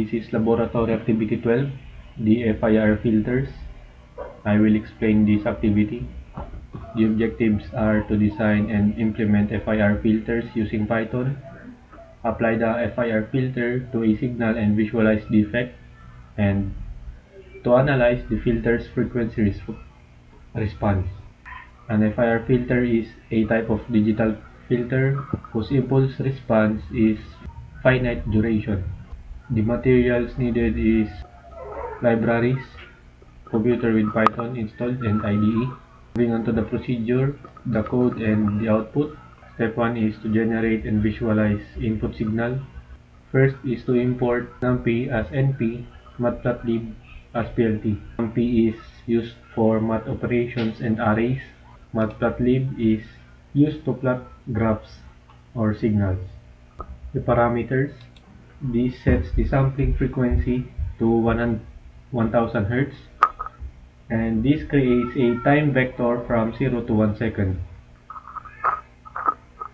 This is Laboratory Activity 12, the FIR filters. I will explain this activity. The objectives are to design and implement FIR filters using Python, apply the FIR filter to a signal and visualize the effect, and to analyze the filter's frequency response. An FIR filter is a type of digital filter whose impulse response is finite duration. The materials needed is libraries, computer with Python installed, and IDE. Moving on to the procedure, the code and the output. Step 1 is to generate and visualize input signal. First is to import NumPy as NP, Matplotlib as PLT. NumPy is used for math operations and arrays. Matplotlib is used to plot graphs or signals. The parameters. This sets the sampling frequency to 1000 Hz, and this creates a time vector from 0 to 1 second.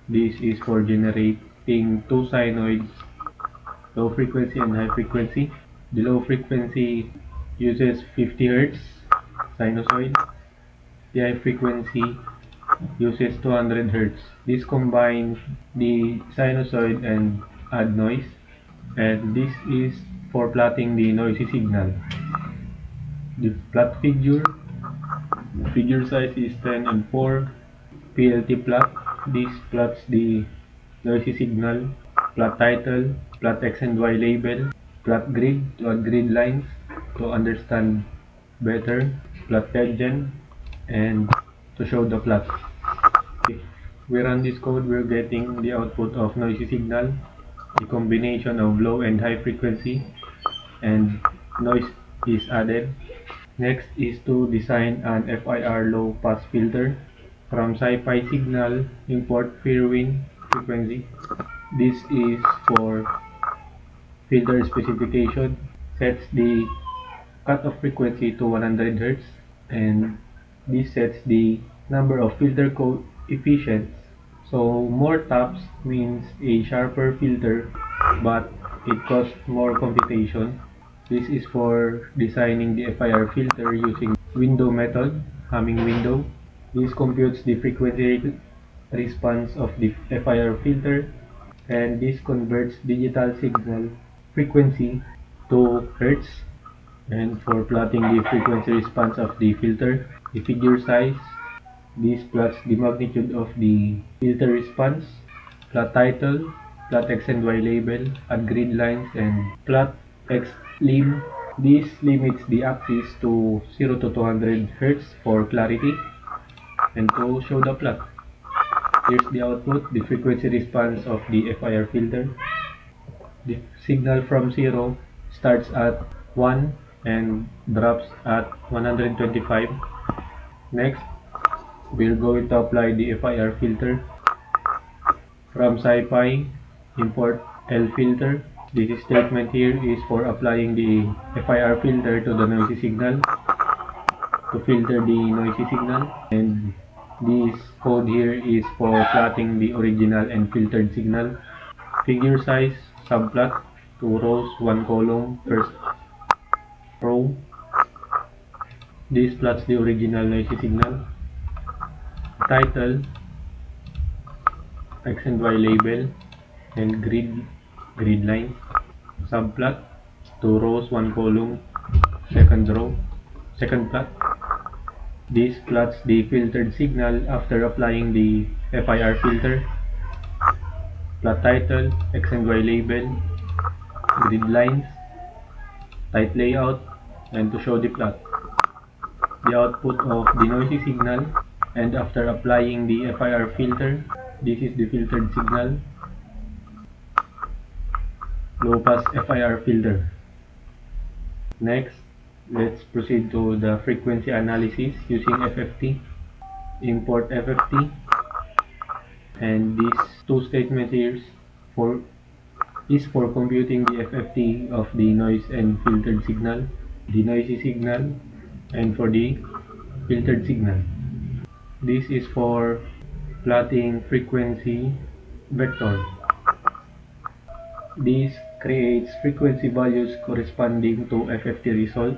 This is for generating two sinusoids, low frequency and high frequency. The low frequency uses 50 Hz sinusoid. The high frequency uses 200 Hz. This combines the sinusoid and add noise, and this is for plotting the noisy signal. The plot figure size is 10 and 4. PLT plot. This plots the noisy signal. Plot title, plot X and Y label, plot grid to add grid lines to understand better, plot legend, and to show the plot. If we run this code, we're getting the output of noisy signal, the combination of low and high frequency, and noise is added. Next is to design an FIR low pass filter. From SciPy signal, import Fairwind frequency. This is for filter specification. Sets the cutoff frequency to 100 Hz, and this sets the number of filter coefficients. So more taps means a sharper filter, but it costs more computation. This is for designing the FIR filter using window method, Hamming window. This computes the frequency response of the FIR filter, and this converts digital signal frequency to Hertz. And for plotting the frequency response of the filter, the figure size, this plots the magnitude of the filter response. Plot title, plot X and Y label, add grid lines, and plot X lim. This limits the axis to 0 to 200 Hz for clarity, and to show the plot. Here's the output, the frequency response of the FIR filter. The signal from 0 starts at 1 and drops at 125. Next, we're going to apply the FIR filter. From SciPy, import lfilter. This statement here is for applying the FIR filter to the noisy signal, to filter the noisy signal, and this code here is for plotting the original and filtered signal. Figure size, subplot, 2 rows, 1 column, first row. This plots the original noisy signal. Title, X and Y label, and grid lines. Subplot, 2 rows, 1 column, second plot. This plots the filtered signal after applying the FIR filter. Plot title, X and Y label, grid lines, tight layout, and to show the plot. The output of the noisy signal, and after applying the FIR filter, this is the filtered signal. Low pass FIR filter. Next, let's proceed to the frequency analysis using FFT. Import FFT, and these two statements here is for computing the FFT of the noise and filtered signal, the noisy signal, and for the filtered signal. This is for plotting frequency vector. This creates frequency values corresponding to FFT result.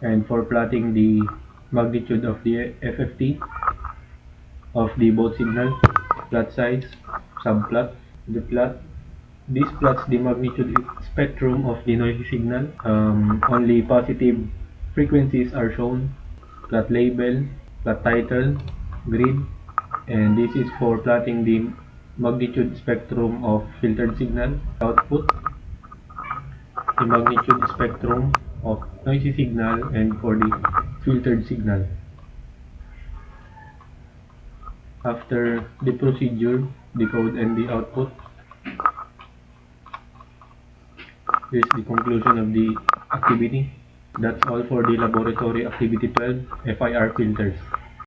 And for plotting the magnitude of the FFT of the both signal, plot size, subplot, the plot. This plots the magnitude spectrum of the noisy signal. Only positive frequencies are shown. Plot label, plot title, grid, and this is for plotting the magnitude spectrum of filtered signal. Output, the magnitude spectrum of noisy signal, and for the filtered signal. After the procedure, the code and the output, here's the conclusion of the activity. That's all for the laboratory activity 12, FIR filters.